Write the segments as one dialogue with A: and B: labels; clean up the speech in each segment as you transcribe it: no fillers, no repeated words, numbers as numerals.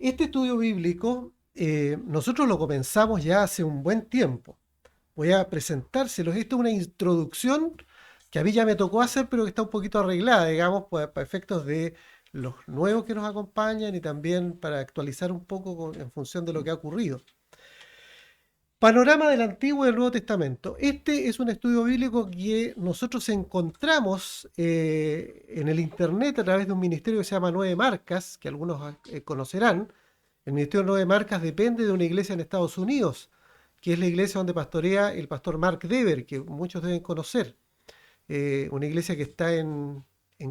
A: Este estudio bíblico nosotros lo comenzamos ya hace un buen tiempo. Voy a presentárselos. Esto es una introducción que a mí ya me tocó hacer, pero que está un poquito arreglada, digamos, para efectos de los nuevos que nos acompañan y también para actualizar un poco en función de lo que ha ocurrido. Panorama del Antiguo y del Nuevo Testamento. Este es un estudio bíblico que nosotros encontramos en el Internet a través de un ministerio que se llama Nueve Marcas, que algunos conocerán. El ministerio Nueve Marcas depende de una iglesia en Estados Unidos, que es la iglesia donde pastorea el pastor Mark Dever, que muchos deben conocer. Una iglesia que está en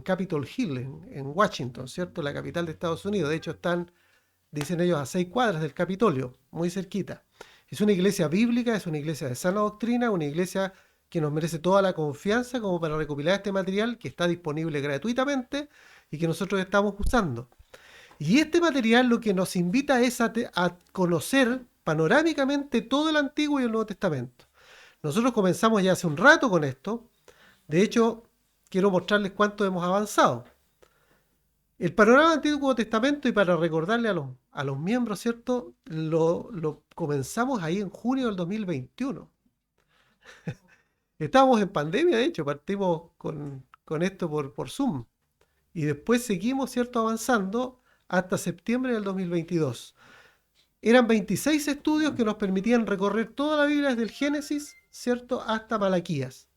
A: Capitol Hill, en Washington, ¿cierto? La capital de Estados Unidos. De hecho, están, dicen ellos, a 6 cuadras del Capitolio, muy cerquita. Es una iglesia bíblica, es una iglesia de sana doctrina, una iglesia que nos merece toda la confianza como para recopilar este material que está disponible gratuitamente y que nosotros estamos usando. Y este material lo que nos invita es a conocer panorámicamente todo el Antiguo y el Nuevo Testamento. Nosotros comenzamos ya hace un rato con esto. De hecho, quiero mostrarles cuánto hemos avanzado. El panorama del Antiguo Testamento, y para recordarle a los miembros, ¿cierto? Lo comenzamos ahí en junio del 2021. Estábamos en pandemia, de hecho, partimos con esto por Zoom. Y después seguimos, ¿cierto?, avanzando hasta septiembre del 2022. Eran 26 estudios que nos permitían recorrer toda la Biblia desde el Génesis, ¿cierto?, hasta Malaquías.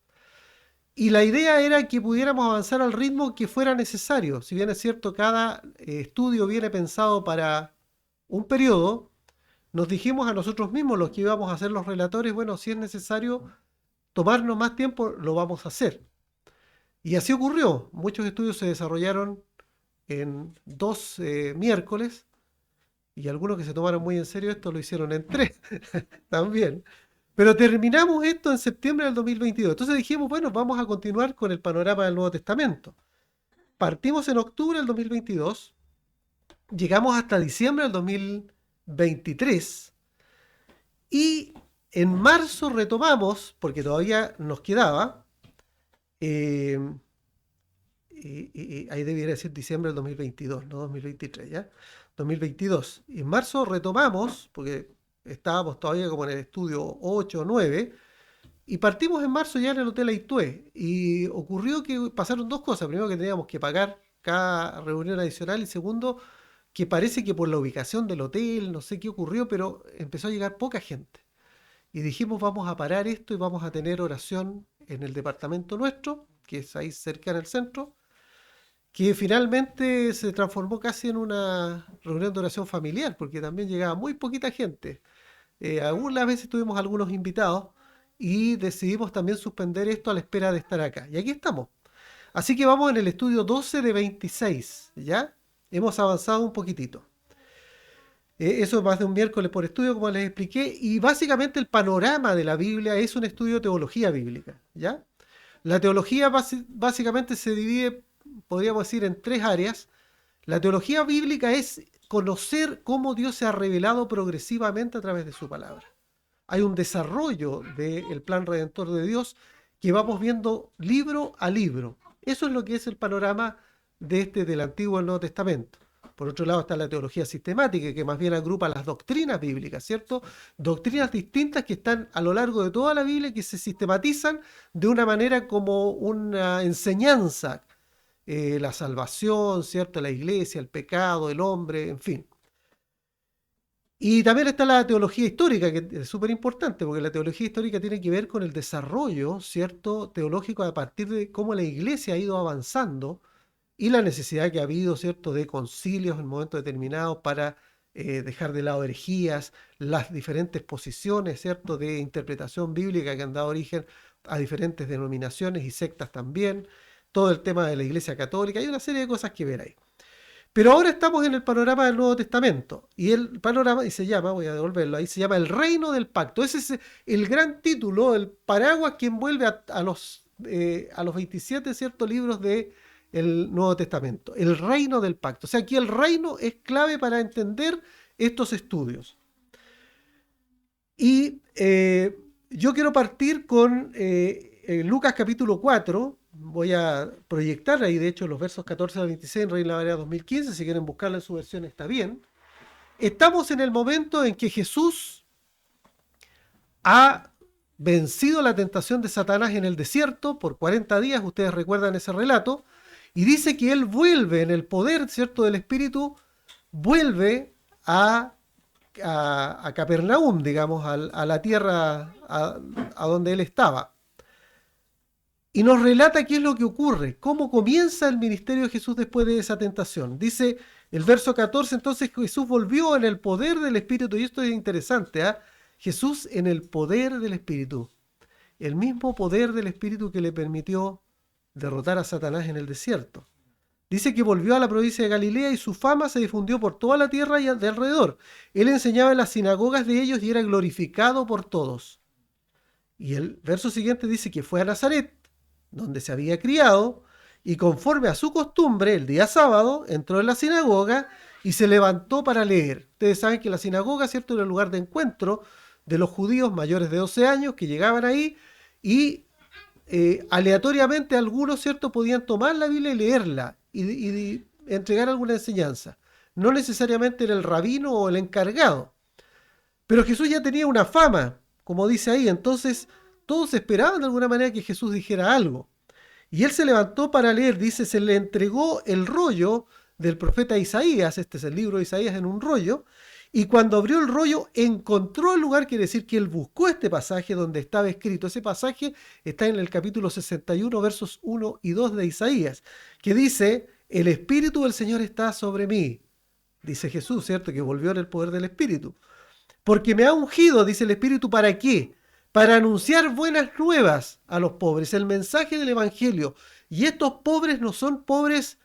A: Y la idea era que pudiéramos avanzar al ritmo que fuera necesario. Si bien es cierto, cada estudio viene pensado para un periodo, nos dijimos a nosotros mismos, los que íbamos a ser los relatores, bueno, si es necesario tomarnos más tiempo, lo vamos a hacer. Y así ocurrió. Muchos estudios se desarrollaron en 2 miércoles, y algunos que se tomaron muy en serio esto lo hicieron en 3 también. Pero terminamos esto en septiembre del 2022. Entonces dijimos, bueno, vamos a continuar con el panorama del Nuevo Testamento. Partimos en octubre del 2022, llegamos hasta diciembre del 2023 y en marzo retomamos, porque todavía nos quedaba, eh, ahí debiera decir diciembre del 2022, no 2023, ¿ya? 2022. Y en marzo retomamos, porque estábamos todavía como en el estudio 8 o 9, y partimos en marzo ya en el Hotel Aitué. Y ocurrió que pasaron dos cosas. Primero, que teníamos que pagar cada reunión adicional, y segundo, que parece que por la ubicación del hotel, no sé qué ocurrió, pero empezó a llegar poca gente. Y dijimos, vamos a parar esto y vamos a tener oración en el departamento nuestro, que es ahí cerca en el centro, que finalmente se transformó casi en una reunión de oración familiar, porque también llegaba muy poquita gente. Algunas veces tuvimos algunos invitados y decidimos también suspender esto a la espera de estar acá. Y aquí estamos. Así que vamos en el estudio 12 de 26, ¿ya? Hemos avanzado un poquitito. Eso es más de un miércoles por estudio, como les expliqué, y básicamente el panorama de la Biblia es un estudio de teología bíblica, ¿ya? La teología básicamente se divide, podríamos decir, en 3 áreas. La teología bíblica es conocer cómo Dios se ha revelado progresivamente a través de su palabra. Hay un desarrollo del plan redentor de Dios que vamos viendo libro a libro. Eso es lo que es el panorama del Antiguo y el Nuevo Testamento. Por otro lado está la teología sistemática, que más bien agrupa las doctrinas bíblicas, ¿cierto? Doctrinas distintas que están a lo largo de toda la Biblia, que se sistematizan de una manera como una enseñanza. La salvación, ¿cierto? La iglesia, el pecado, el hombre, en fin. Y también está la teología histórica, que es súper importante, porque la teología histórica tiene que ver con el desarrollo, ¿cierto?, teológico a partir de cómo la iglesia ha ido avanzando y la necesidad que ha habido, ¿cierto?, de concilios en momentos determinados para dejar de lado herejías, las diferentes posiciones, ¿cierto?, de interpretación bíblica que han dado origen a diferentes denominaciones y sectas también, todo el tema de la iglesia católica, hay una serie de cosas que ver ahí. Pero ahora estamos en el panorama del Nuevo Testamento. Y el panorama, y se llama, voy a devolverlo ahí, se llama El Reino del Pacto. Ese es el gran título, el paraguas que envuelve a los 27 ciertos libros del Nuevo Testamento. El Reino del Pacto. O sea, aquí el reino es clave para entender estos estudios. Y yo quiero partir con Lucas capítulo 4. Voy a proyectar ahí, de hecho, los versos 14 al 26 en Reina Valera 2015. Si quieren buscarla en su versión, está bien. estamos en el momento en que Jesús ha vencido la tentación de Satanás en el desierto por 40 días, ustedes recuerdan ese relato, y dice que él vuelve en el poder, ¿cierto?, del Espíritu, vuelve a Capernaum, digamos, a la tierra a donde él estaba. Y nos relata qué es lo que ocurre, cómo comienza el ministerio de Jesús después de esa tentación. Dice el verso 14, entonces Jesús volvió en el poder del Espíritu, y esto es interesante, ¿eh? Jesús en el poder del Espíritu, el mismo poder del Espíritu que le permitió derrotar a Satanás en el desierto. Dice que volvió a la provincia de Galilea y su fama se difundió por toda la tierra y de alrededor. Él enseñaba en las sinagogas de ellos y era glorificado por todos. Y el verso siguiente dice que fue a Nazaret, donde se había criado, y conforme a su costumbre, el día sábado, entró en la sinagoga y se levantó para leer. Ustedes saben que la sinagoga, ¿cierto?, era el lugar de encuentro de los judíos mayores de 12 años que llegaban ahí y aleatoriamente algunos, ¿cierto?, podían tomar la Biblia y leerla y entregar alguna enseñanza. No necesariamente era el rabino o el encargado. Pero Jesús ya tenía una fama, como dice ahí, entonces todos esperaban de alguna manera que Jesús dijera algo. Y él se levantó para leer, dice, se le entregó el rollo del profeta Isaías, este es el libro de Isaías en un rollo, y cuando abrió el rollo encontró el lugar, quiere decir que él buscó este pasaje donde estaba escrito. Ese pasaje está en el capítulo 61, versos 1 y 2 de Isaías, que dice, el Espíritu del Señor está sobre mí. Dice Jesús, ¿cierto?, que volvió en el poder del Espíritu. Porque me ha ungido, dice el Espíritu, ¿para qué? Para anunciar buenas nuevas a los pobres, el mensaje del Evangelio. Y estos pobres no son pobres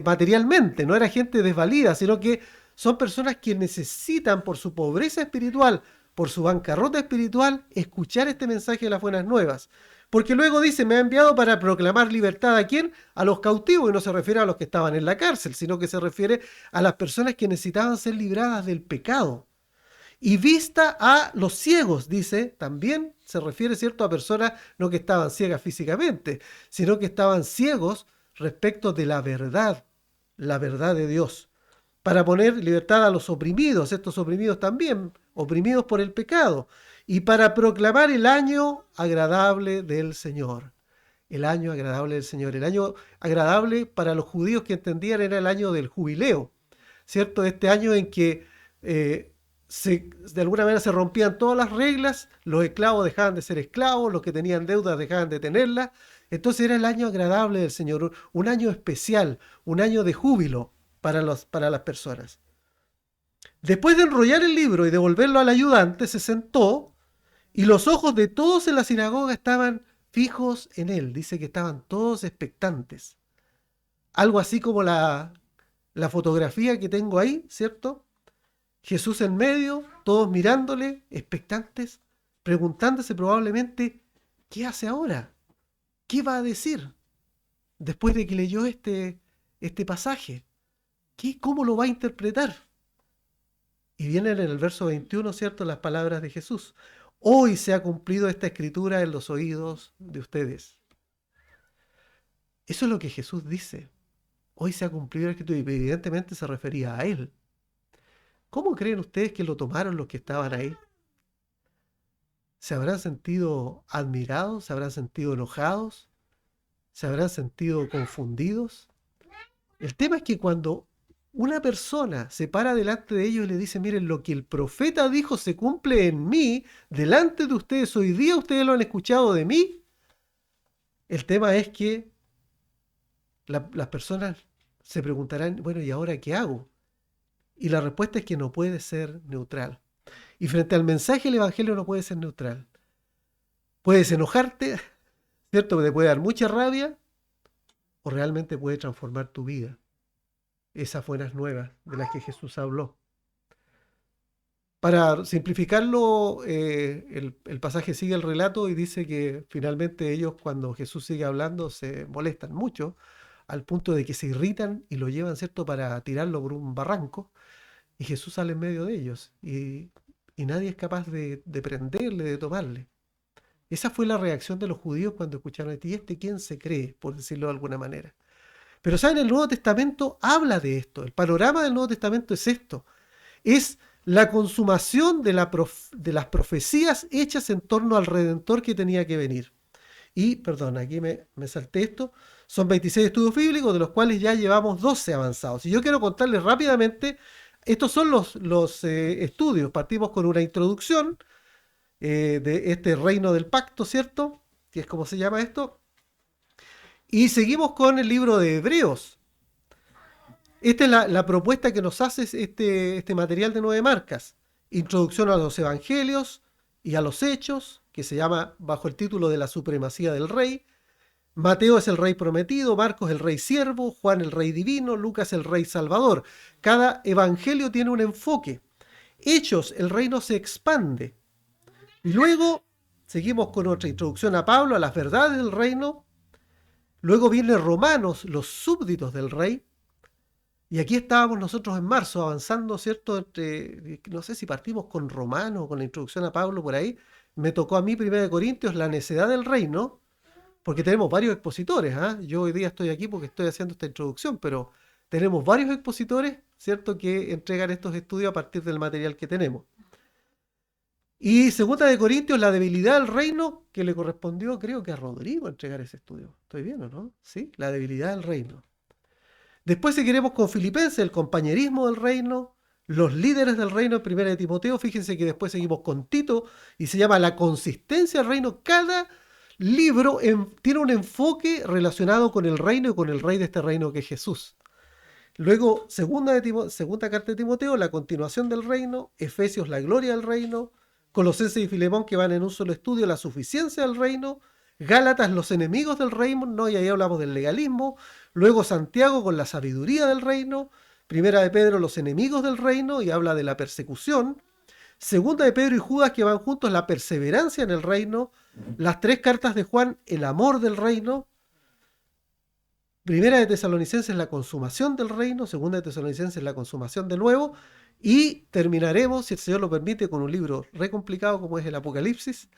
A: materialmente, no era gente desvalida, sino que son personas que necesitan, por su pobreza espiritual, por su bancarrota espiritual, escuchar este mensaje de las buenas nuevas. Porque luego dice, me ha enviado para proclamar libertad ¿a quién? A los cautivos, y no se refiere a los que estaban en la cárcel, sino que se refiere a las personas que necesitaban ser libradas del pecado. Y vista a los ciegos, dice, también se refiere, ¿cierto?, a personas no que estaban ciegas físicamente, sino que estaban ciegos respecto de la verdad de Dios. Para poner libertad a los oprimidos, estos oprimidos también, oprimidos por el pecado, y para proclamar el año agradable del Señor. El año agradable del Señor. El año agradable para los judíos que entendían era el año del jubileo, ¿cierto? Este año en que de alguna manera se rompían todas las reglas, los esclavos dejaban de ser esclavos, los que tenían deudas dejaban de tenerlas. Entonces era el año agradable del Señor, un año especial, un año de júbilo para las personas. Después de enrollar el libro y devolverlo al ayudante, se sentó y los ojos de todos en la sinagoga estaban fijos en él. Dice que estaban todos expectantes. Algo así como la fotografía que tengo ahí, ¿cierto? Jesús en medio, todos mirándole, expectantes, preguntándose probablemente, ¿qué hace ahora? ¿Qué va a decir? Después de que leyó este pasaje, ¿cómo lo va a interpretar? Y vienen en el verso 21, ¿cierto?, las palabras de Jesús. Hoy se ha cumplido esta escritura en los oídos de ustedes. Eso es lo que Jesús dice. Hoy se ha cumplido la escritura, y evidentemente se refería a él. ¿Cómo creen ustedes que lo tomaron los que estaban ahí? ¿Se habrán sentido admirados? ¿Se habrán sentido enojados? ¿Se habrán sentido confundidos? El tema es que cuando una persona se para delante de ellos y le dice, miren, lo que el profeta dijo se cumple en mí, delante de ustedes, hoy día ustedes lo han escuchado de mí, el tema es que las personas se preguntarán, bueno, ¿y ahora qué hago? Y la respuesta es que no puede ser neutral. Y frente al mensaje del Evangelio no puede ser neutral. Puedes enojarte, ¿cierto? Te puede dar mucha rabia, o realmente puede transformar tu vida. Esas buenas nuevas de las que Jesús habló. Para simplificarlo, el pasaje sigue el relato y dice que finalmente ellos, cuando Jesús sigue hablando, se molestan mucho, al punto de que se irritan y lo llevan, ¿cierto?, para tirarlo por un barranco. Y Jesús sale en medio de ellos y nadie es capaz de prenderle, de tomarle. Esa fue la reacción de los judíos cuando escucharon esto. ¿Y este quién se cree?, por decirlo de alguna manera. Pero ¿saben? El Nuevo Testamento habla de esto. El panorama del Nuevo Testamento es esto. Es la consumación de las profecías hechas en torno al Redentor que tenía que venir. Y, perdón, aquí me salté esto. Son 26 estudios bíblicos, de los cuales ya llevamos 12 avanzados. Y yo quiero contarles rápidamente, estos son los estudios. Partimos con una introducción de este reino del pacto, ¿cierto? Que es como se llama esto. Y seguimos con el libro de Hebreos. Esta es la propuesta que nos hace este material de 9 marcas. Introducción a los evangelios y a los hechos, que se llama bajo el título de la supremacía del rey. Mateo es el rey prometido, Marcos el rey siervo, Juan el rey divino, Lucas el rey salvador. Cada evangelio tiene un enfoque. Hechos, el reino se expande. Y luego seguimos con otra introducción a Pablo, a las verdades del reino. Luego viene Romanos, los súbditos del rey. Y aquí estábamos nosotros en marzo avanzando, ¿cierto? No sé si partimos con Romanos o con la introducción a Pablo por ahí. Me tocó a mí 1 Corintios, la necedad del reino, porque tenemos varios expositores. Yo hoy día estoy aquí porque estoy haciendo esta introducción, pero tenemos varios expositores, ¿cierto?, que entregan estos estudios a partir del material que tenemos. Y 2 Corintios, la debilidad del reino, que le correspondió, creo que a Rodrigo, entregar ese estudio. ¿Estoy bien o no? Sí, la debilidad del reino. Después seguiremos con Filipenses, el compañerismo del reino, los líderes del reino en 1 Timoteo. Fíjense que después seguimos con Tito y se llama la consistencia del reino. Cada libro tiene un enfoque relacionado con el reino y con el rey de este reino que es Jesús. Luego, segunda carta de Timoteo, la continuación del reino. Efesios, la gloria del reino. Colosenses y Filemón, que van en un solo estudio, la suficiencia del reino. Gálatas, los enemigos del reino, y ahí hablamos del legalismo. Luego Santiago con la sabiduría del reino. Primera de Pedro, los enemigos del reino, y habla de la persecución. Segunda de Pedro y Judas, que van juntos, la perseverancia en el reino. Las 3 cartas de Juan, el amor del reino. Primera de Tesalonicenses, la consumación del reino. Segunda de Tesalonicenses, la consumación del nuevo. Y terminaremos, si el Señor lo permite, con un libro re complicado como es el Apocalipsis,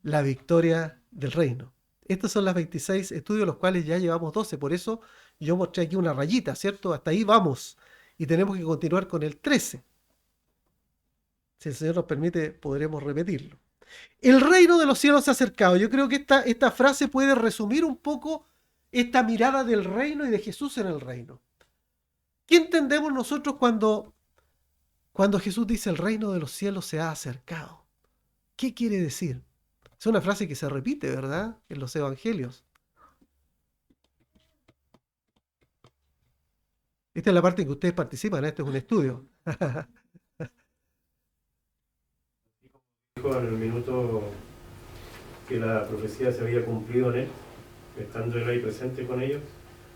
A: la victoria del reino. Estos son las 26 estudios, los cuales ya llevamos 12. Por eso yo mostré aquí una rayita, ¿cierto? Hasta ahí vamos. Y tenemos que continuar con el 13. Si el Señor nos permite, podremos repetirlo. El reino de los cielos se ha acercado. Yo creo que esta frase puede resumir un poco esta mirada del reino y de Jesús en el reino. ¿Qué entendemos nosotros cuando Jesús dice el reino de los cielos se ha acercado? ¿Qué quiere decir? Es una frase que se repite, ¿verdad?, en los evangelios. Esta es la parte en que ustedes participan, este es un estudio.
B: Dijo en el minuto que la profecía se había cumplido en él, estando él ahí presente con ellos,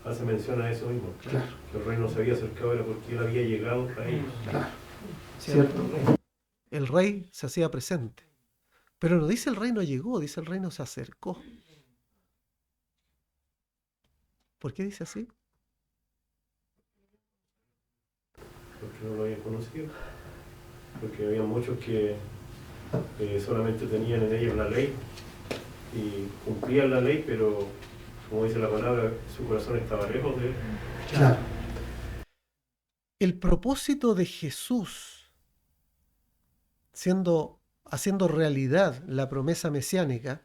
B: hace mención a eso mismo,
A: Claro.
B: que el reino se había acercado era porque él había llegado a ellos.
A: Claro. ¿Cierto? El rey se hacía presente. Pero no dice el reino llegó, dice el reino se acercó. ¿Por qué dice así?
B: Porque no lo habían conocido, porque había muchos que solamente tenían en ellos la ley y cumplían la ley, pero como dice la palabra, su corazón estaba lejos de él.
A: Claro. El propósito de Jesús, haciendo realidad la promesa mesiánica,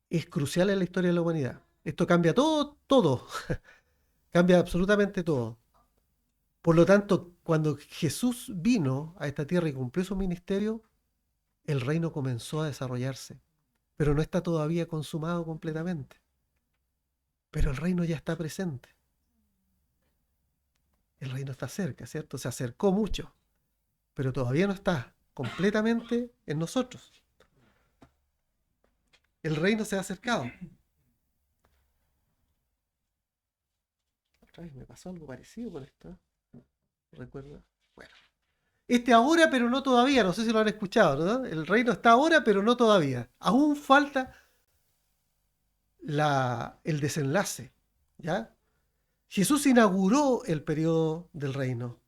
A: es crucial en la historia de la humanidad. Esto cambia todo. Cambia absolutamente todo. Por lo tanto, cuando Jesús vino a esta tierra y cumplió su ministerio, el reino comenzó a desarrollarse. Pero no está todavía consumado completamente. Pero el reino ya está presente. El reino está cerca, ¿cierto? Se acercó mucho, pero todavía no está completamente en nosotros. El reino se ha acercado. Otra vez me pasó algo parecido con esto. ¿Recuerda? Bueno. Ahora, pero no todavía. No sé si lo han escuchado, ¿no? El reino está ahora, pero no todavía. Aún falta el desenlace, ¿ya? Jesús inauguró el periodo del reino,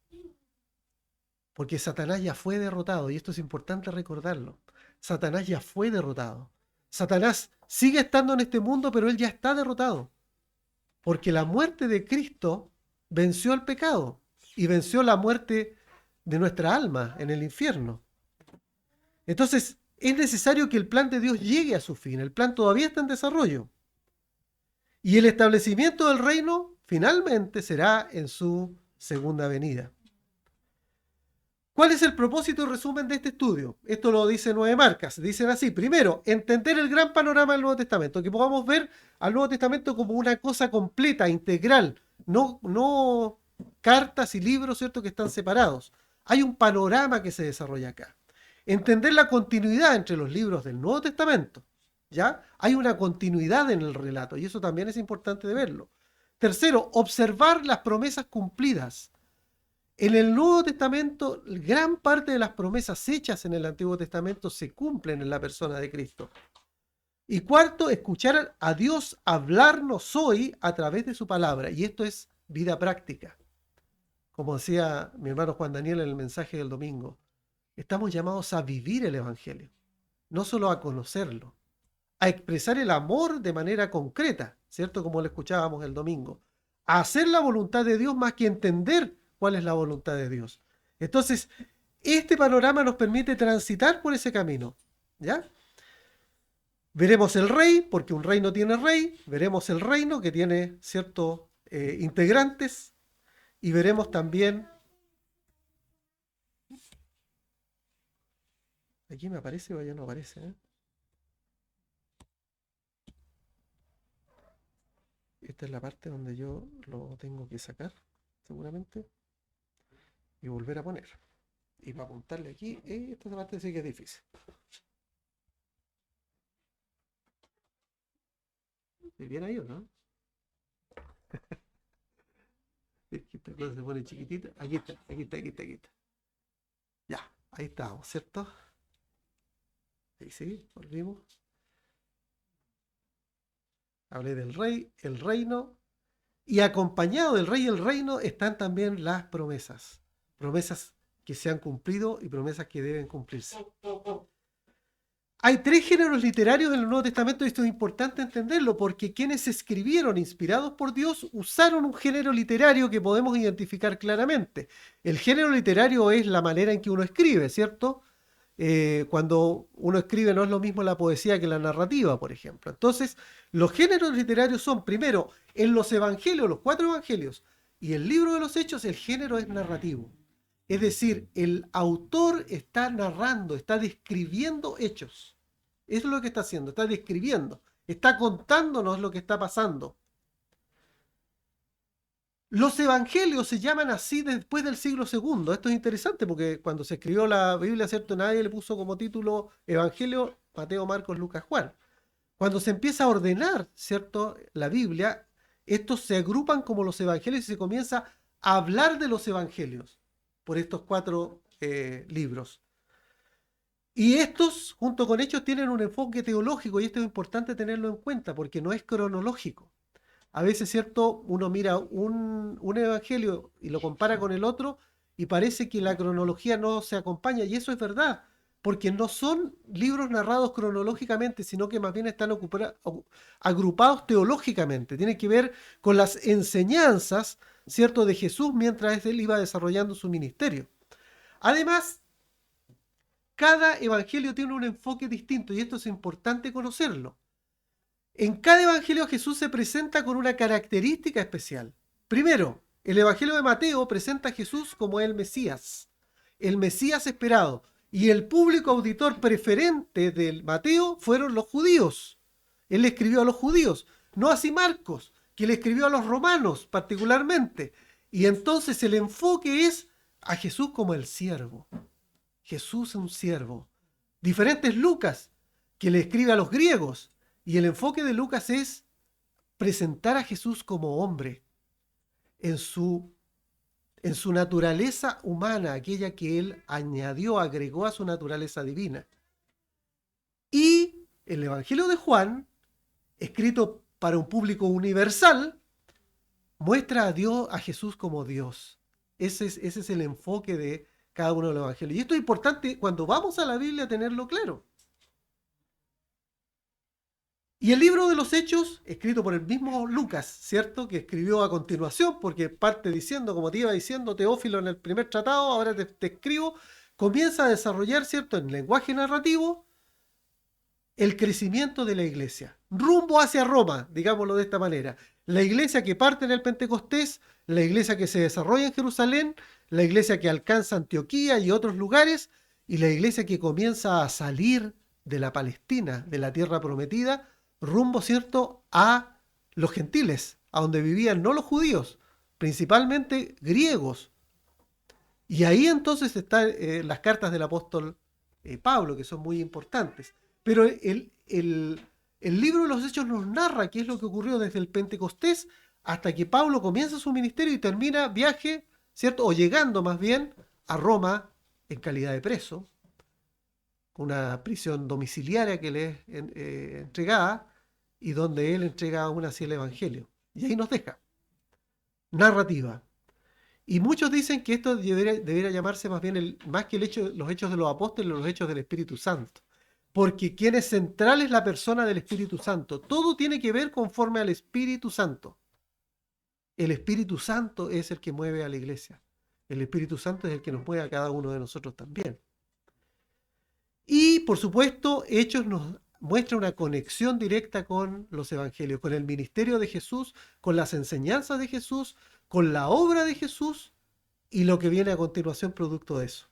A: porque Satanás ya fue derrotado, y esto es importante recordarlo. Satanás ya fue derrotado. Satanás sigue estando en este mundo, pero él ya está derrotado, porque la muerte de Cristo venció el pecado y venció la muerte de nuestra alma en el infierno. Entonces, es necesario que el plan de Dios llegue a su fin. El plan todavía está en desarrollo. Y el establecimiento del reino finalmente será en su segunda venida. ¿Cuál es el propósito y resumen de este estudio? Esto lo dice 9 marcas. Dicen así: primero, entender el gran panorama del Nuevo Testamento, que podamos ver al Nuevo Testamento como una cosa completa, integral, no cartas y libros, ¿cierto?, que están separados. Hay un panorama que se desarrolla acá. Entender la continuidad entre los libros del Nuevo Testamento, ¿ya? Hay una continuidad en el relato y eso también es importante de verlo. Tercero, observar las promesas cumplidas. En el Nuevo Testamento, gran parte de las promesas hechas en el Antiguo Testamento se cumplen en la persona de Cristo. Y cuarto, escuchar a Dios hablarnos hoy a través de su palabra. Y esto es vida práctica. Como decía mi hermano Juan Daniel en el mensaje del domingo, estamos llamados a vivir el Evangelio, no solo a conocerlo, a expresar el amor de manera concreta, ¿cierto? Como lo escuchábamos el domingo, a hacer la voluntad de Dios más que entender cuál es la voluntad de Dios. Entonces, este panorama nos permite transitar por ese camino, ¿ya? Veremos el rey, porque un reino tiene rey, veremos el reino que tiene ciertos integrantes, y veremos también, aquí me aparece o ya no aparece, ¿eh? Esta es la parte donde yo lo tengo que sacar, seguramente, y volver a poner. Y para apuntarle aquí, esta parte sí que es difícil. ¿Estoy bien ahí o no? Esta cosa se pone chiquitita. Aquí está. Ya, ahí estamos, ¿cierto? Ahí sí, volvimos. Hablé del rey, el reino, y acompañado del rey y el reino están también las promesas. Promesas que se han cumplido y promesas que deben cumplirse. Hay 3 géneros literarios en el Nuevo Testamento y esto es importante entenderlo porque quienes escribieron inspirados por Dios usaron un género literario que podemos identificar claramente. El género literario es la manera en que uno escribe, ¿cierto? Cuando uno escribe no es lo mismo la poesía que la narrativa, por ejemplo. Entonces, los géneros literarios son, primero, en los evangelios, los 4 evangelios y el libro de los Hechos, el género es narrativo. Es decir, el autor está narrando, está describiendo hechos. Eso es lo que está haciendo, está describiendo, está contándonos lo que está pasando. Los evangelios se llaman así después del siglo II. Esto es interesante porque cuando se escribió la Biblia, ¿cierto? Nadie le puso como título Evangelio Mateo, Marcos, Lucas, Juan. Cuando se empieza a ordenar, ¿cierto?, la Biblia, estos se agrupan como los evangelios y se comienza a hablar de los evangelios por estos 4 libros. Y estos, junto con Hechos, tienen un enfoque teológico y esto es importante tenerlo en cuenta porque no es cronológico. A veces, ¿cierto?, uno mira un evangelio y lo compara con el otro y parece que la cronología no se acompaña y eso es verdad, porque no son libros narrados cronológicamente, sino que más bien están agrupados teológicamente. Tienen que ver con las enseñanzas, ¿cierto?, de Jesús mientras él iba desarrollando su ministerio. Además, cada evangelio tiene un enfoque distinto y esto es importante conocerlo. En cada evangelio Jesús se presenta con una característica especial. Primero, el evangelio de Mateo presenta a Jesús como el Mesías esperado. Y el público auditor preferente del Mateo fueron los judíos. Él le escribió a los judíos, no así Marcos, que le escribió a los romanos particularmente. Y entonces el enfoque es a Jesús como el siervo. Jesús es un siervo. Diferente es Lucas, que le escribe a los griegos. Y el enfoque de Lucas es presentar a Jesús como hombre, en su naturaleza humana, aquella que él añadió, agregó a su naturaleza divina. Y el Evangelio de Juan, escrito para un público universal, muestra a Dios, a Jesús como Dios. Ese es el enfoque de cada uno de los evangelios. Y esto es importante cuando vamos a la Biblia tenerlo claro. Y el libro de los Hechos, escrito por el mismo Lucas, ¿cierto? Que escribió a continuación, porque parte diciendo, como te iba diciendo Teófilo en el primer tratado, ahora te escribo, comienza a desarrollar, ¿cierto? En lenguaje narrativo, el crecimiento de la iglesia, rumbo hacia Roma, digámoslo de esta manera. La iglesia que parte en el Pentecostés, la iglesia que se desarrolla en Jerusalén, la iglesia que alcanza Antioquía y otros lugares, y la iglesia que comienza a salir de la Palestina, de la tierra prometida, rumbo, ¿cierto?, a los gentiles, a donde vivían no los judíos, principalmente griegos. Y ahí entonces están las cartas del apóstol Pablo, que son muy importantes. Pero el libro de los Hechos nos narra qué es lo que ocurrió desde el Pentecostés hasta que Pablo comienza su ministerio y termina viaje, ¿cierto? O llegando más bien a Roma en calidad de preso, una prisión domiciliaria que le es entregada y donde él entrega aún así el Evangelio. Y ahí nos deja. Narrativa. Y muchos dicen que esto debería llamarse más bien, más que los hechos de los apóstoles, los hechos del Espíritu Santo. Porque quien es central es la persona del Espíritu Santo. Todo tiene que ver conforme al Espíritu Santo. El Espíritu Santo es el que mueve a la iglesia. El Espíritu Santo es el que nos mueve a cada uno de nosotros también. Y, por supuesto, Hechos nos muestra una conexión directa con los evangelios, con el ministerio de Jesús, con las enseñanzas de Jesús, con la obra de Jesús y lo que viene a continuación producto de eso.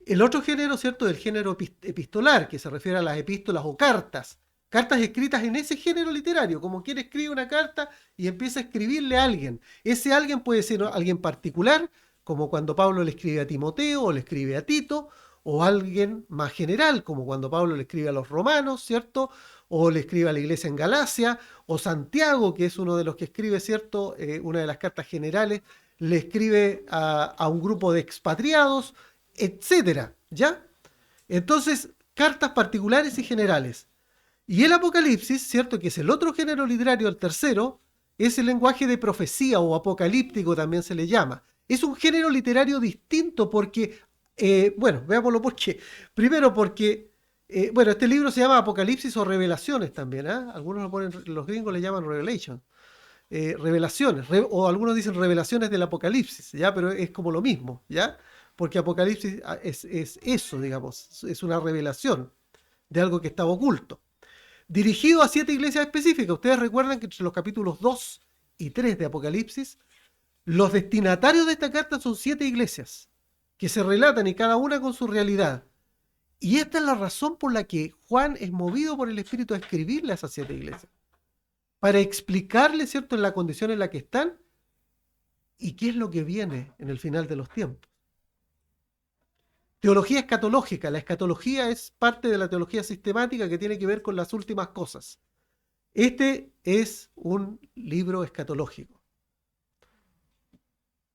A: El otro género, ¿cierto?, del género epistolar, que se refiere a las epístolas o cartas escritas en ese género literario, como quien escribe una carta y empieza a escribirle a alguien. Ese alguien puede ser alguien particular, como cuando Pablo le escribe a Timoteo o le escribe a Tito, o alguien más general, como cuando Pablo le escribe a los romanos, ¿cierto?, o le escribe a la iglesia en Galacia, o Santiago, que es uno de los que escribe, ¿cierto?, una de las cartas generales, le escribe a un grupo de expatriados, etcétera, ¿ya? Entonces, cartas particulares y generales. Y el Apocalipsis, ¿cierto?, que es el otro género literario, el tercero, es el lenguaje de profecía o apocalíptico también se le llama. Es un género literario distinto porque, bueno, veámoslo por qué. Primero porque, bueno, este libro se llama Apocalipsis o Revelaciones también, ¿eh? Algunos lo ponen, los gringos le llaman Revelation. Revelaciones, o algunos dicen revelaciones del Apocalipsis, ¿ya? Pero es como lo mismo, ¿ya? Porque Apocalipsis es eso, digamos, es una revelación de algo que estaba oculto. Dirigido a 7 iglesias específicas. Ustedes recuerdan que entre los capítulos 2 y 3 de Apocalipsis, los destinatarios de esta carta son 7 iglesias, que se relatan y cada una con su realidad. Y esta es la razón por la que Juan es movido por el Espíritu a escribirle a esas 7 iglesias. Para explicarles, ¿cierto?, en la condición en la que están y qué es lo que viene en el final de los tiempos. Teología escatológica. La escatología es parte de la teología sistemática que tiene que ver con las últimas cosas. Este es un libro escatológico.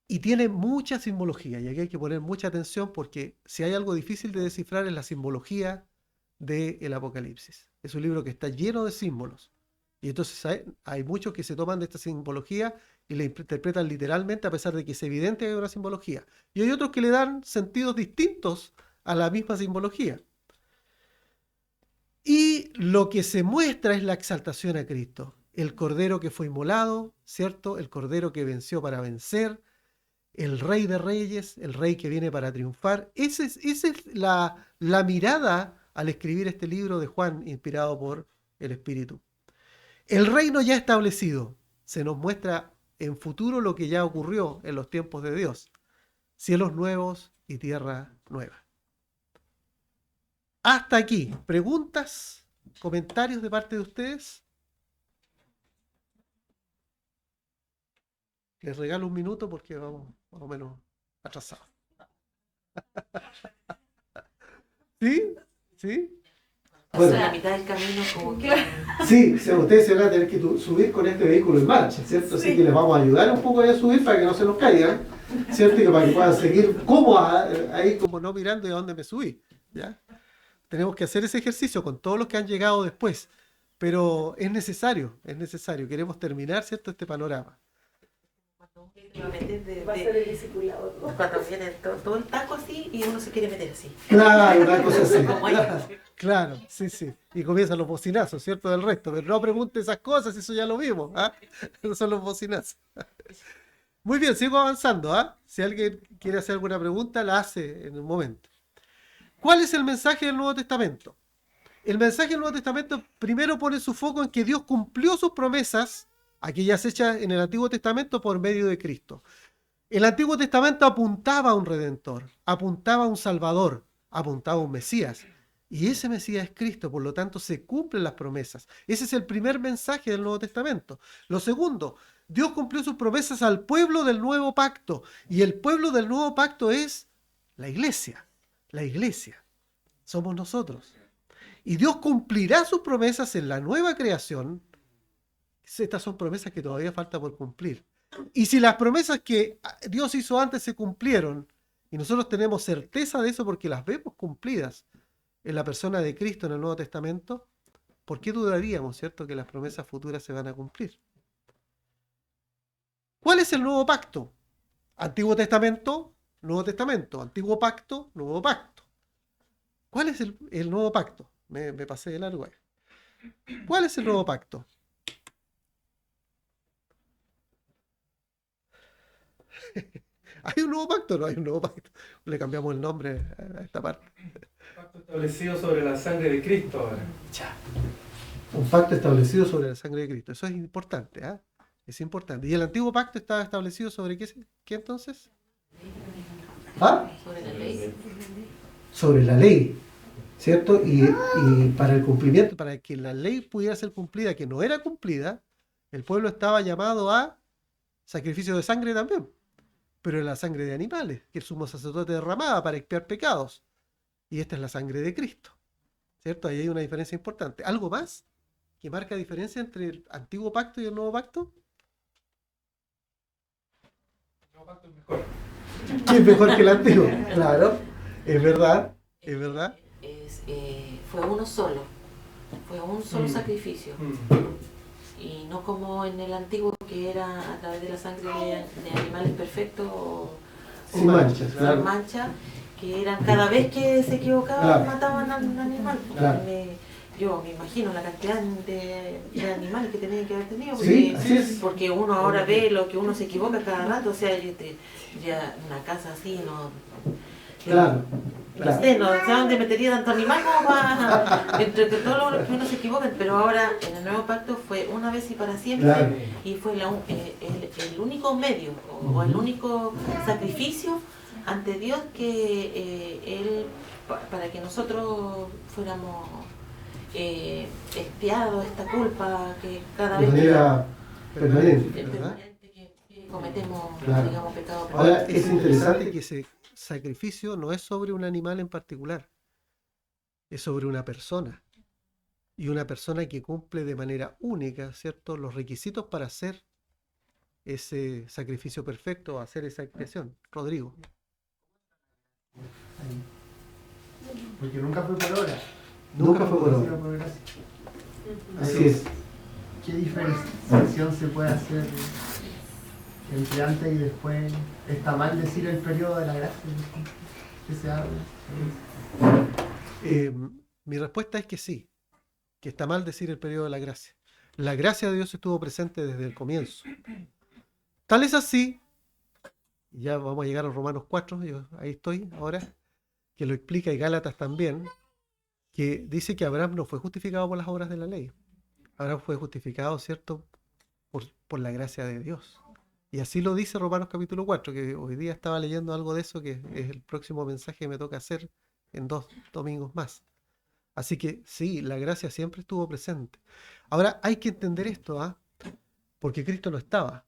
A: Y tiene mucha simbología, y aquí hay que poner mucha atención porque si hay algo difícil de descifrar es la simbología del Apocalipsis. Es un libro que está lleno de símbolos. Y entonces hay muchos que se toman de esta simbología y la interpretan literalmente a pesar de que es evidente que hay una simbología. Y hay otros que le dan sentidos distintos a la misma simbología. Y lo que se muestra es la exaltación a Cristo. El Cordero que fue inmolado, ¿cierto? El Cordero que venció para vencer, el Rey de Reyes, el Rey que viene para triunfar. Esa es la mirada al escribir este libro de Juan, inspirado por el Espíritu. El reino ya establecido. Se nos muestra en futuro lo que ya ocurrió en los tiempos de Dios. Cielos nuevos y tierra nueva. Hasta aquí. ¿Preguntas? ¿Comentarios de parte de ustedes? Les regalo un minuto porque vamos más o menos atrasados. ¿Sí? ¿Sí?
C: Bueno, a la mitad del camino como que...
A: Sí, ustedes se van a tener que subir con este vehículo en marcha, ¿cierto? Así que les vamos a ayudar un poco a subir para que no se nos caigan, ¿cierto? Y que para que puedan seguir cómodos ahí como no mirando de dónde me subí, ¿ya? Tenemos que hacer ese ejercicio con todos los que han llegado después, pero es necesario, queremos terminar, ¿cierto?, este panorama.
C: Va a meter
D: Va a ser el discipulado.
C: cuando viene todo el taco así y uno se quiere meter así.
A: Claro, una cosa así.
C: Como
A: Claro, claro, sí, sí. Y comienzan los bocinazos, ¿cierto? Del resto. Pero no pregunte esas cosas, eso ya lo vimos. ¿Ah? Esos son los bocinazos. Muy bien, sigo avanzando. ¿Ah? Si alguien quiere hacer alguna pregunta, la hace en un momento. ¿Cuál es el mensaje del Nuevo Testamento? El mensaje del Nuevo Testamento primero pone su foco en que Dios cumplió sus promesas, aquellas hechas en el Antiguo Testamento por medio de Cristo. El Antiguo Testamento apuntaba a un Redentor, apuntaba a un Salvador, apuntaba a un Mesías. Y ese Mesías es Cristo, por lo tanto se cumplen las promesas. Ese es el primer mensaje del Nuevo Testamento. Lo segundo, Dios cumplió sus promesas al pueblo del Nuevo Pacto. Y el pueblo del Nuevo Pacto es la iglesia. La iglesia. Somos nosotros. Y Dios cumplirá sus promesas en la nueva creación. Estas son promesas que todavía falta por cumplir. Y si las promesas que Dios hizo antes se cumplieron, y nosotros tenemos certeza de eso porque las vemos cumplidas en la persona de Cristo en el Nuevo Testamento, ¿por qué dudaríamos, cierto, que las promesas futuras se van a cumplir? ¿Cuál es el nuevo pacto? Antiguo Testamento, Nuevo Testamento. Antiguo Pacto, Nuevo Pacto. ¿Cuál es el nuevo pacto? Me pasé de largo ahí. ¿Cuál es el nuevo pacto? ¿Hay un nuevo pacto o no hay un nuevo pacto? Le cambiamos el nombre a esta parte.
E: Pacto establecido sobre la sangre de Cristo ahora.
A: Un pacto establecido sobre la sangre de Cristo. Eso es importante, ¿ah? Es importante. ¿Y el antiguo pacto estaba establecido sobre qué entonces? ¿Ah?
C: Sobre la ley.
A: Sobre la ley, ¿cierto? Y para el cumplimiento, para que la ley pudiera ser cumplida, que no era cumplida, el pueblo estaba llamado a sacrificio de sangre también, pero la sangre de animales, que el sumo sacerdote derramaba para expiar pecados. Y esta es la sangre de Cristo, ¿cierto? Ahí hay una diferencia importante. ¿Algo más que marca diferencia entre el antiguo pacto y el nuevo pacto?
E: El nuevo pacto es mejor.
A: ¿Qué es mejor que el antiguo? Claro, es verdad, es verdad.
C: Fue uno solo. Fue un solo sacrificio. Y no como en el antiguo, que era a través de la sangre de animales perfectos o
A: Sin manchas,
C: sin
A: claro.
C: mancha, que eran cada vez que se equivocaban,
A: Claro.
C: mataban al animal.
A: Claro.
C: Yo me imagino la cantidad de animales que tenían que haber tenido,
A: Sí,
C: porque,
A: así es.
C: porque uno ahora ve lo que uno se equivoca cada rato, o sea, ya una casa así no...
A: Claro,
C: No
A: claro.
C: sé, no sé dónde metería tanto animal como para entre todos los que uno se equivoca, pero ahora en el nuevo pacto fue una vez y para siempre,
A: Claro.
C: y fue el único medio o el único sacrificio ante Dios que Él, para que nosotros fuéramos expiados esta culpa que cada
A: De
C: vez
A: manera permanente,
C: que,
A: ¿verdad?
C: que cometemos,
A: Claro.
C: digamos, pecado.
A: Ahora, es interesante que ese sacrificio no es sobre un animal en particular, es sobre una persona. Y una persona que cumple de manera única, ¿cierto?, los requisitos para hacer ese sacrificio perfecto, hacer esa expiación. Rodrigo.
F: Porque nunca fue por obra.
A: Nunca fue por
F: sino
A: obra.
F: por gracia.
A: Así es.
F: ¿Qué diferenciación se puede hacer entre antes y después? ¿Está mal decir el periodo de la gracia que se habla?
A: Mi respuesta es que sí, que está mal decir el periodo de la gracia. La gracia de Dios estuvo presente desde el comienzo. Tal es así, ya vamos a llegar a Romanos 4, yo ahí estoy ahora, que lo explica, y Gálatas también, que dice que Abraham no fue justificado por las obras de la ley. Abraham fue justificado, ¿cierto?, por la gracia de Dios. Y así lo dice Romanos capítulo 4, que hoy día estaba leyendo algo de eso, que es el próximo mensaje que me toca hacer en 2 domingos más. Así que sí, la gracia siempre estuvo presente. Ahora hay que entender esto, ¿ah? Porque Cristo no estaba.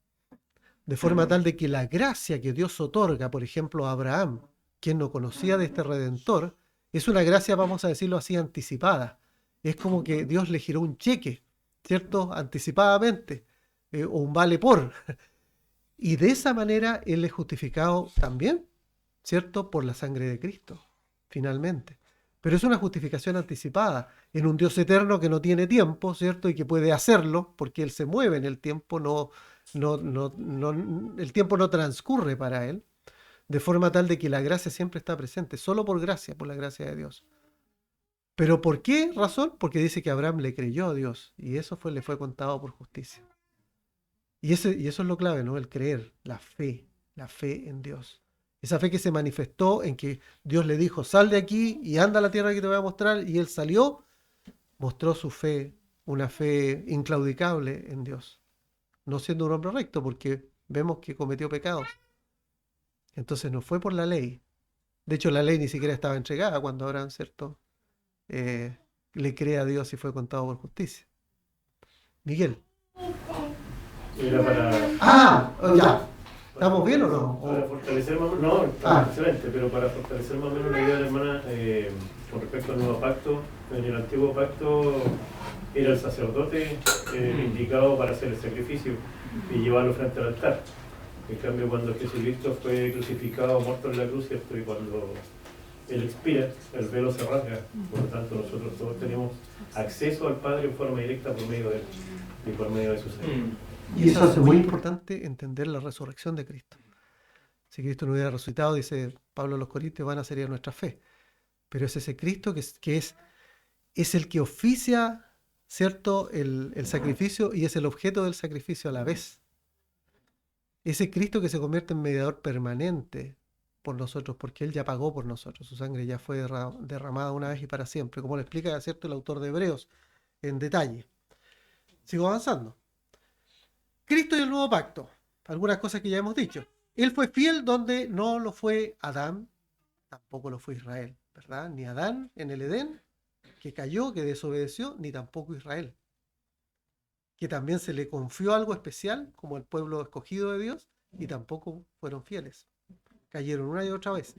A: De forma tal de que la gracia que Dios otorga, por ejemplo, a Abraham, quien no conocía de este Redentor, es una gracia, vamos a decirlo así, anticipada. Es como que Dios le giró un cheque, ¿cierto?, anticipadamente, o un vale por. Y de esa manera Él es justificado también, ¿cierto?, por la sangre de Cristo, finalmente. Pero es una justificación anticipada en un Dios eterno que no tiene tiempo, ¿cierto?, y que puede hacerlo porque Él se mueve en el tiempo, no el tiempo no transcurre para él, de forma tal de que la gracia siempre está presente, solo por gracia, por la gracia de Dios. ¿Pero por qué razón? Porque dice que Abraham le creyó a Dios y eso le fue contado por justicia. Y eso es lo clave, ¿no? El creer, la fe en Dios. Esa fe que se manifestó en que Dios le dijo, sal de aquí y anda a la tierra que te voy a mostrar, y él salió, mostró su fe, una fe inclaudicable en Dios. No siendo un hombre recto, porque vemos que cometió pecados. Entonces no fue por la ley. De hecho, la ley ni siquiera estaba entregada cuando Abraham, ¿cierto? Le cree a Dios y fue contado por justicia. Miguel.
B: Era para...
A: Ya. ¿Estamos bien o no?
B: Para fortalecer más o menos, no, está excelente, pero para fortalecer más o menos la idea de la hermana con respecto al nuevo pacto. En el antiguo pacto era el sacerdote indicado para hacer el sacrificio y llevarlo frente al altar. En cambio, cuando Jesucristo fue crucificado, muerto en la cruz, ¿cierto? Y cuando Él expira, el velo se rasga. Por lo tanto, nosotros todos tenemos acceso al Padre en forma directa por medio de Él y por medio de su sangre.
A: Y eso hace muy importante entender la resurrección de Cristo. Si Cristo no hubiera resucitado, dice Pablo a los Corintios, van a sería nuestra fe. Pero es ese Cristo que es el que oficia, ¿cierto?, el sacrificio y es el objeto del sacrificio a la vez. Ese Cristo que se convierte en mediador permanente por nosotros, porque Él ya pagó por nosotros. Su sangre ya fue derramada una vez y para siempre, como lo explica, ¿cierto?, el autor de Hebreos en detalle. Sigo avanzando. Cristo y el nuevo pacto. Algunas cosas que ya hemos dicho. Él fue fiel donde no lo fue Adán, tampoco lo fue Israel, ¿verdad? Ni Adán en el Edén, que cayó, que desobedeció, ni tampoco Israel, que también se le confió algo especial, como el pueblo escogido de Dios, y tampoco fueron fieles. Cayeron una y otra vez.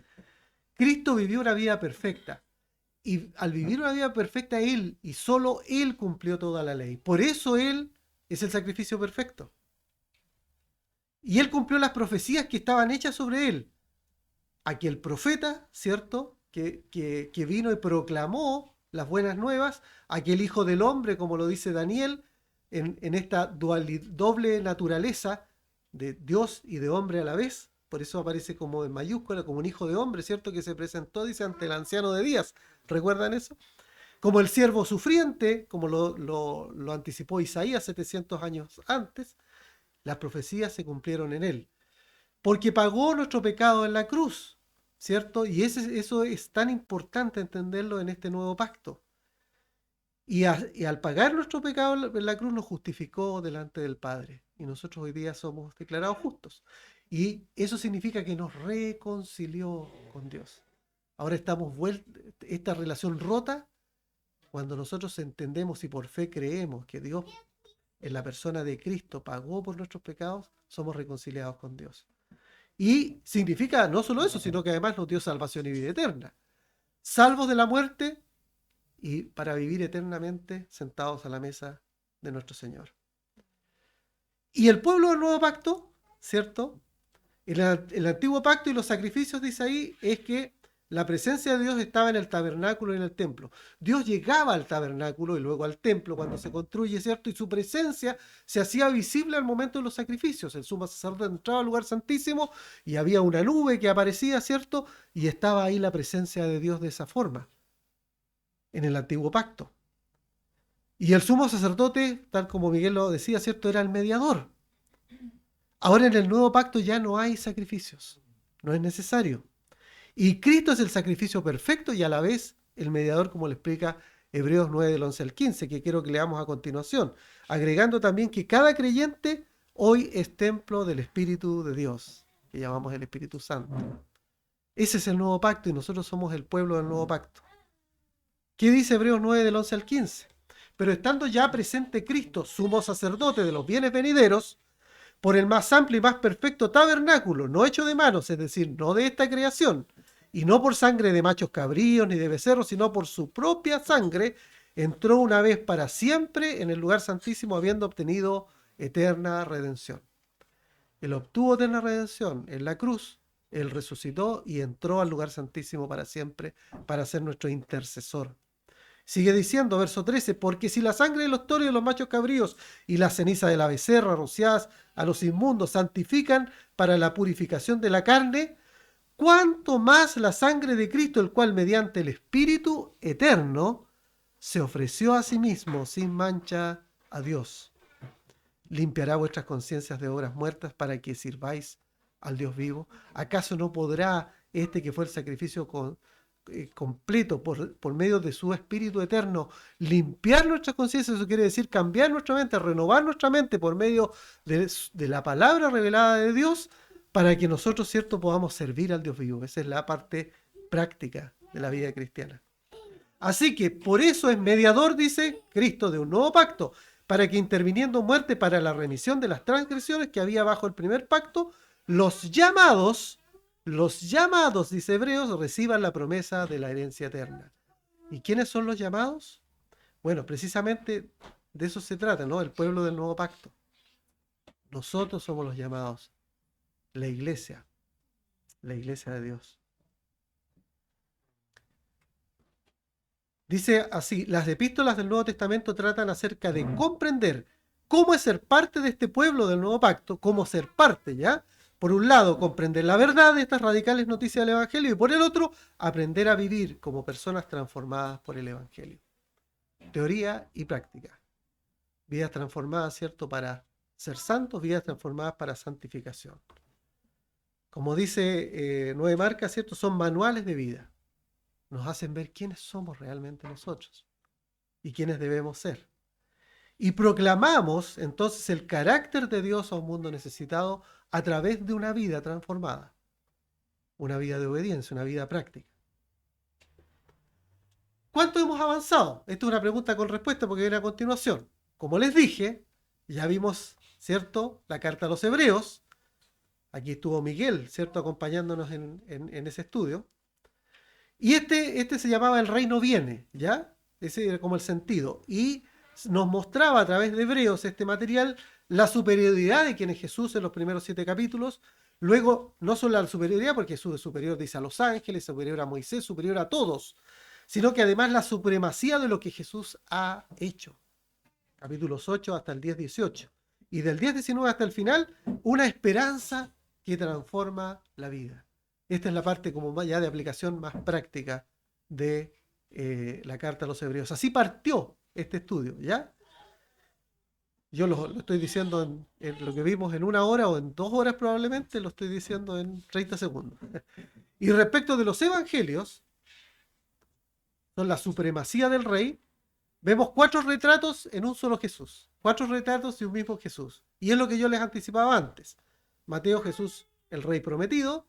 A: Cristo vivió una vida perfecta, y al vivir una vida perfecta, Él, y solo Él cumplió toda la ley. Por eso Él es el sacrificio perfecto. Y Él cumplió las profecías que estaban hechas sobre Él. Aquel profeta, ¿cierto?, que vino y proclamó las buenas nuevas, aquel hijo del hombre, como lo dice Daniel, en esta doble naturaleza de Dios y de hombre a la vez. Por eso aparece como en mayúscula, como un hijo de hombre, ¿cierto?, que se presentó, dice, ante el anciano de días. ¿Recuerdan eso? Como el siervo sufriente, como lo anticipó Isaías 700 años antes. Las profecías se cumplieron en Él. Porque pagó nuestro pecado en la cruz, ¿cierto? Y eso es tan importante entenderlo en este nuevo pacto. Y al pagar nuestro pecado en la cruz nos justificó delante del Padre. Y nosotros hoy día somos declarados justos. Y eso significa que nos reconcilió con Dios. Ahora estamos esta relación rota cuando nosotros entendemos y por fe creemos que Dios, en la persona de Cristo, pagó por nuestros pecados, somos reconciliados con Dios. Y significa no solo eso, sino que además nos dio salvación y vida eterna. Salvos de la muerte y para vivir eternamente sentados a la mesa de nuestro Señor. Y el pueblo del nuevo pacto, ¿cierto? El antiguo pacto y los sacrificios, dice ahí, es que la presencia de Dios estaba en el tabernáculo y en el templo. Dios llegaba al tabernáculo y luego al templo cuando se construye, ¿cierto? Y su presencia se hacía visible al momento de los sacrificios. El sumo sacerdote entraba al lugar santísimo y había una nube que aparecía, ¿cierto? Y estaba ahí la presencia de Dios de esa forma, en el antiguo pacto. Y el sumo sacerdote, tal como Miguel lo decía, ¿cierto?, era el mediador. Ahora en el nuevo pacto ya no hay sacrificios, no es necesario. Y Cristo es el sacrificio perfecto y a la vez el mediador, como le explica Hebreos 9 del 11 al 15, que quiero que leamos a continuación, agregando también que cada creyente hoy es templo del Espíritu de Dios, que llamamos el Espíritu Santo. Ese es el nuevo pacto y nosotros somos el pueblo del nuevo pacto. ¿Qué dice Hebreos 9 del 11 al 15? Pero estando ya presente Cristo, sumo sacerdote de los bienes venideros, por el más amplio y más perfecto tabernáculo, no hecho de manos, es decir, no de esta creación, y no por sangre de machos cabríos ni de becerros, sino por su propia sangre, entró una vez para siempre en el lugar santísimo, habiendo obtenido eterna redención. Él obtuvo eterna redención en la cruz, Él resucitó y entró al lugar santísimo para siempre, para ser nuestro intercesor. Sigue diciendo, verso 13, porque si la sangre de los toros y de los machos cabríos y la ceniza de la becerra rociadas a los inmundos, santifican para la purificación de la carne, cuánto más la sangre de Cristo, el cual mediante el Espíritu eterno se ofreció a sí mismo sin mancha a Dios. Limpiará vuestras conciencias de obras muertas para que sirváis al Dios vivo. ¿Acaso no podrá este que fue el sacrificio completo por medio de su Espíritu eterno limpiar nuestras conciencias? Eso quiere decir cambiar nuestra mente, renovar nuestra mente por medio de la palabra revelada de Dios, para que nosotros, ¿cierto?, podamos servir al Dios vivo. Esa es la parte práctica de la vida cristiana. Así que por eso es mediador, dice Cristo, de un nuevo pacto, para que interviniendo muerte para la remisión de las transgresiones que había bajo el primer pacto, los llamados, dice Hebreos, reciban la promesa de la herencia eterna. ¿Y quiénes son los llamados? Bueno, precisamente de eso se trata, ¿no? El pueblo del nuevo pacto. Nosotros somos los llamados, la iglesia de Dios. Dice así, las epístolas del Nuevo Testamento tratan acerca de comprender cómo es ser parte de este pueblo del nuevo pacto, cómo ser parte, ¿ya? Por un lado, comprender la verdad de estas radicales noticias del Evangelio, y por el otro, aprender a vivir como personas transformadas por el Evangelio. Teoría y práctica. Vidas transformadas, ¿cierto?, para ser santos, vidas transformadas para santificación. Como dice Nueve Marcas, ¿cierto?, son manuales de vida. Nos hacen ver quiénes somos realmente nosotros y quiénes debemos ser. Y proclamamos entonces el carácter de Dios a un mundo necesitado a través de una vida transformada, una vida de obediencia, una vida práctica. ¿Cuánto hemos avanzado? Esta es una pregunta con respuesta porque viene a continuación. Como les dije, ya vimos, ¿cierto?, la carta a los Hebreos. Aquí estuvo Miguel, ¿cierto?, acompañándonos en ese estudio. Y este se llamaba El Reino Viene, ¿ya? Ese era como el sentido. Y nos mostraba a través de Hebreos este material la superioridad de quién es Jesús en los primeros 7 capítulos. Luego, no solo la superioridad, porque Jesús es superior, dice, a los ángeles, superior a Moisés, superior a todos, sino que además la supremacía de lo que Jesús ha hecho. Capítulos 8 hasta el 10-18. Y del 10-19 hasta el final, una esperanza que transforma la vida. Esta es la parte como ya de aplicación más práctica de la carta a los Hebreos. Así partió este estudio, ¿ya? Yo lo estoy diciendo en lo que vimos en 1 hora o en 2 horas probablemente, lo estoy diciendo en 30 segundos. Y respecto de los evangelios, son la supremacía del rey. Vemos 4 retratos en un solo Jesús. 4 retratos de un mismo Jesús. Y es lo que yo les anticipaba antes. Mateo, Jesús, el rey prometido,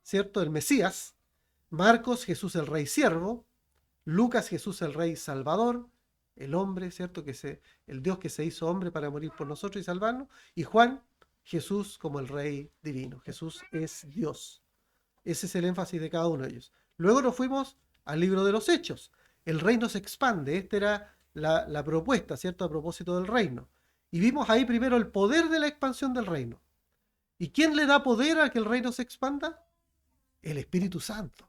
A: ¿cierto?, el Mesías. Marcos, Jesús, el rey siervo. Lucas, Jesús, el rey salvador, el hombre, ¿cierto?, el Dios que se hizo hombre para morir por nosotros y salvarnos. Y Juan, Jesús como el rey divino. Jesús es Dios. Ese es el énfasis de cada uno de ellos. Luego nos fuimos al libro de los Hechos. El reino se expande. Esta era la propuesta, ¿cierto?, a propósito del reino. Y vimos ahí primero el poder de la expansión del reino. ¿Y quién le da poder a que el reino se expanda? El Espíritu Santo.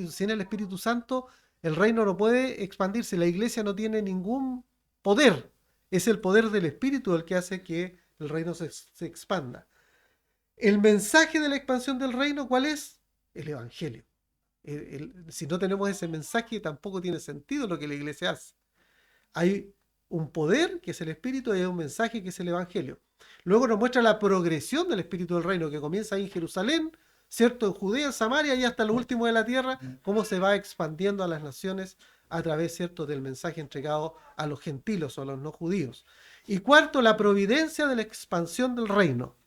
A: Sin el Espíritu Santo, el reino no puede expandirse. La iglesia no tiene ningún poder. Es el poder del Espíritu el que hace que el reino se expanda. El mensaje de la expansión del reino, ¿cuál es? El Evangelio. Si no tenemos ese mensaje, tampoco tiene sentido lo que la iglesia hace. Hay un poder, que es el Espíritu, y hay un mensaje, que es el Evangelio. Luego nos muestra la progresión del Espíritu del reino, que comienza ahí en Jerusalén, ¿cierto?, en Judea, en Samaria y hasta lo último de la tierra, cómo se va expandiendo a las naciones a través, ¿cierto?, del mensaje entregado a los gentiles o a los no judíos. Y cuarto, la providencia de la expansión del reino.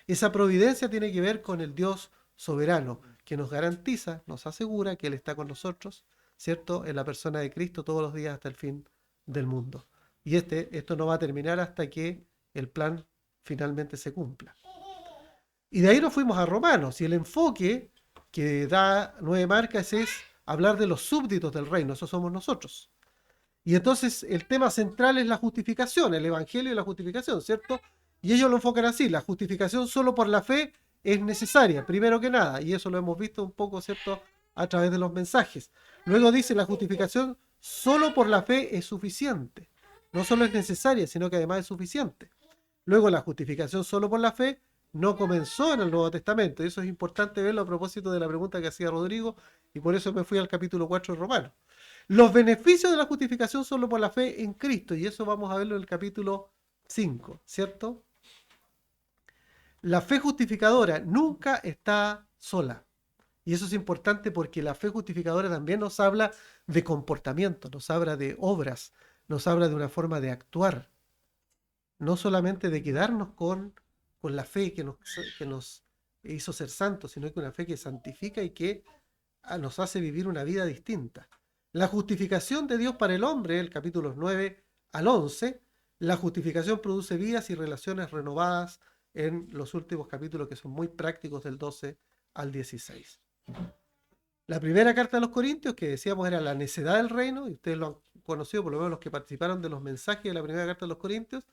A: Esa providencia tiene que ver con el Dios soberano, que nos garantiza, nos asegura que Él está con nosotros, ¿cierto?, en la persona de Cristo todos los días hasta el fin del mundo. Y esto no va a terminar hasta que el plan finalmente se cumpla. Y de ahí nos fuimos a Romanos, y el enfoque que da Nueve Marcas es hablar de los súbditos del reino, esos somos nosotros. Y entonces el tema central es la justificación, el Evangelio y la justificación, ¿cierto? Y ellos lo enfocan así: la justificación solo por la fe es necesaria, primero que nada, y eso lo hemos visto un poco, ¿cierto?, a través de los mensajes. Luego dice, la justificación solo por la fe es suficiente. No solo es necesaria, sino que además es suficiente. Luego la justificación solo por la fe no comenzó en el Nuevo Testamento. Y eso es importante verlo a propósito de la pregunta que hacía Rodrigo, y por eso me fui al capítulo 4 de Romanos. Los beneficios de la justificación solo por la fe en Cristo, y eso vamos a verlo en el capítulo 5, ¿cierto? La fe justificadora nunca está sola. Y eso es importante porque la fe justificadora también nos habla de comportamiento, nos habla de obras, nos habla de una forma de actuar. No solamente de quedarnos con la fe que nos hizo ser santos, sino que una fe que santifica y que nos hace vivir una vida distinta. La justificación de Dios para el hombre, el capítulo 9 al 11, la justificación produce vidas y relaciones renovadas en los últimos capítulos que son muy prácticos del 12 al 16. La primera carta de los Corintios, que decíamos era la necedad del reino, y ustedes lo han conocido, por lo menos los que participaron de los mensajes de la primera carta de los Corintios,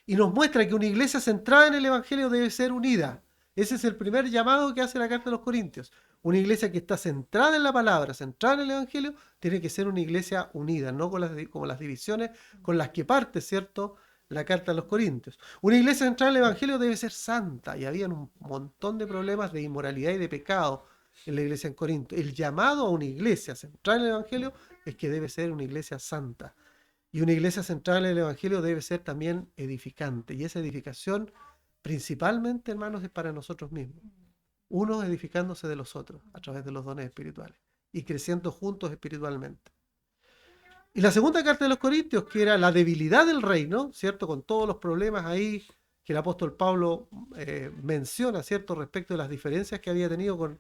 A: y nos muestra que una iglesia centrada en el Evangelio debe ser unida. Ese es el primer llamado que hace la carta de los Corintios. Una iglesia que está centrada en la palabra, centrada en el Evangelio, tiene que ser una iglesia unida, no como las divisiones con las que parte, ¿cierto?, la carta de los Corintios. Una iglesia centrada en el Evangelio debe ser santa, y había un montón de problemas de inmoralidad y de pecado en la iglesia en Corinto. El llamado a una iglesia centrada en el Evangelio es que debe ser una iglesia santa. Y una iglesia centrada en el Evangelio debe ser también edificante. Y esa edificación, principalmente, hermanos, es para nosotros mismos. Unos edificándose de los otros a través de los dones espirituales y creciendo juntos espiritualmente. Y la segunda carta de los Corintios, que era la debilidad del reino, ¿cierto? Con todos los problemas ahí que el apóstol Pablo menciona, ¿cierto? Respecto de las diferencias que había tenido con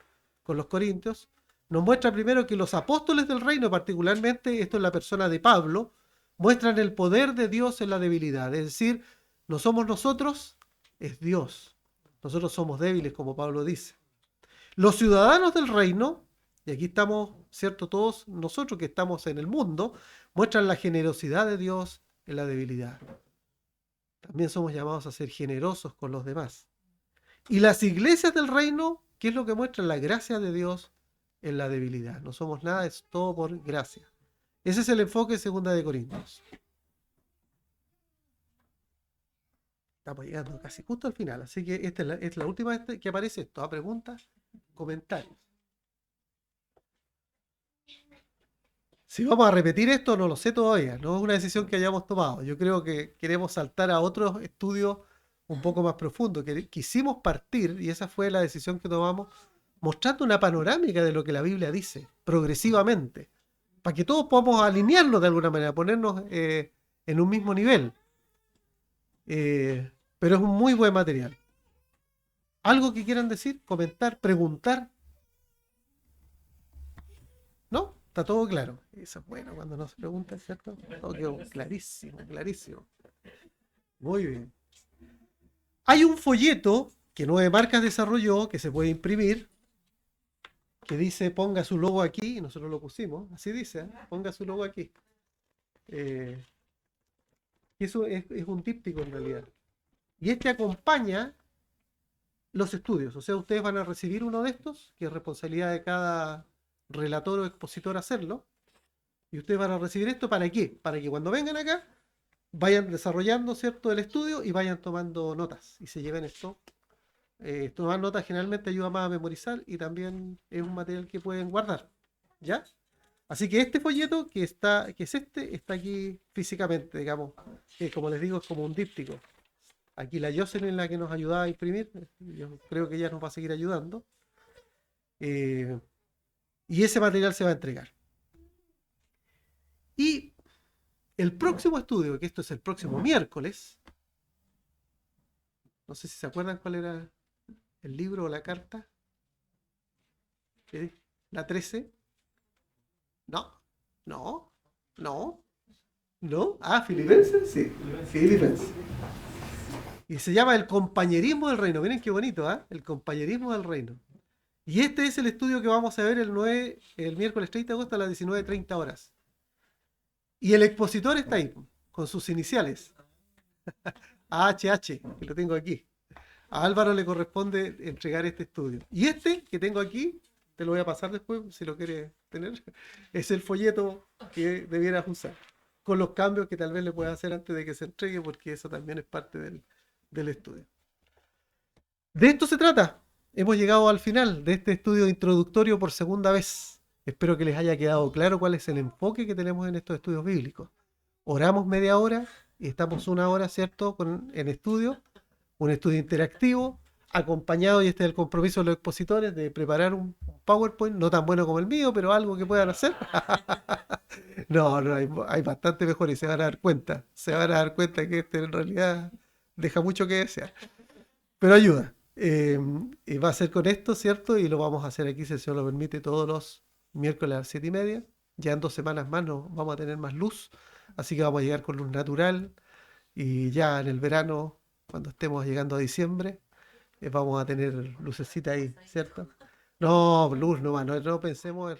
A: los corintios, nos muestra primero que los apóstoles del reino, particularmente, esto es la persona de Pablo, muestran el poder de Dios en la debilidad. Es decir, no somos nosotros, es Dios. Nosotros somos débiles, como Pablo dice. Los ciudadanos del reino, y aquí estamos, ¿cierto? Todos nosotros que estamos en el mundo, muestran la generosidad de Dios en la debilidad. También somos llamados a ser generosos con los demás. Y las iglesias del reino, ¿qué es lo que muestran? La gracia de Dios en la debilidad. No somos nada, es todo por gracia. Ese es el enfoque de 2 de Corintios. Estamos llegando casi justo al final, así que esta es la última vez que aparece esto. ¿A preguntas? Comentarios. Si vamos a repetir esto, no lo sé todavía. No es una decisión que hayamos tomado. Yo creo que queremos saltar a otros estudios un poco más profundos. Quisimos partir, y esa fue la decisión que tomamos, mostrando una panorámica de lo que la Biblia dice, progresivamente, para que todos podamos alinearnos de alguna manera, ponernos en un mismo nivel. Pero es un muy buen material. ¿Algo que quieran decir, comentar, preguntar? ¿No? Está todo claro. Eso es bueno cuando nos preguntan, ¿cierto? Todo quedó clarísimo, clarísimo. Muy bien. Hay un folleto que 9 Marcas desarrolló, que se puede imprimir, que dice ponga su logo aquí, y nosotros lo pusimos, así dice, ponga su logo aquí. Eso es un díptico en realidad. Y este acompaña los estudios, o sea, ustedes van a recibir uno de estos, que es responsabilidad de cada relator o expositor hacerlo, y ustedes van a recibir esto, ¿para qué? Para que cuando vengan acá vayan desarrollando, ¿cierto?, el estudio y vayan tomando notas y se lleven esto. Tomar notas generalmente ayuda más a memorizar y también es un material que pueden guardar, ¿ya? Así que este folleto que está aquí físicamente, digamos, que como les digo es como un díptico. Aquí la Jocelyn es la que nos ayudaba a imprimir, yo creo que ella nos va a seguir ayudando. Y ese material se va a entregar. Y el próximo estudio, que esto es el próximo miércoles, no sé si se acuerdan cuál era el libro o la carta. ¿La 13? No. Ah, Filipenses, sí, Filipenses. Y se llama El compañerismo del reino. Miren qué bonito, ¿eh? El compañerismo del reino. Y este es el estudio que vamos a ver el miércoles 30 de agosto a las 19:30 horas. Y el expositor está ahí, con sus iniciales. AHH, que lo tengo aquí. A Álvaro le corresponde entregar este estudio. Y este que tengo aquí, te lo voy a pasar después, si lo quieres tener, es el folleto que debieras usar, con los cambios que tal vez le puedas hacer antes de que se entregue, porque eso también es parte del estudio. De esto se trata. Hemos llegado al final de este estudio introductorio por segunda vez. Espero que les haya quedado claro cuál es el enfoque que tenemos en estos estudios bíblicos. Oramos media hora y estamos una hora, ¿cierto?, en estudio, un estudio interactivo, acompañado, y este es el compromiso de los expositores, de preparar un PowerPoint, no tan bueno como el mío, pero algo que puedan hacer. No, hay bastante mejor y se van a dar cuenta. Se van a dar cuenta que este en realidad deja mucho que desear. Pero ayuda. Y va a ser con esto, ¿cierto? Y lo vamos a hacer aquí, si el Señor lo permite, todos los miércoles a las 7:30. Ya en 2 semanas más vamos a tener más luz. Así que vamos a llegar con luz natural. Y ya en el verano, cuando estemos llegando a diciembre, vamos a tener lucecita ahí, ¿cierto? No, luz nomás, no pensemos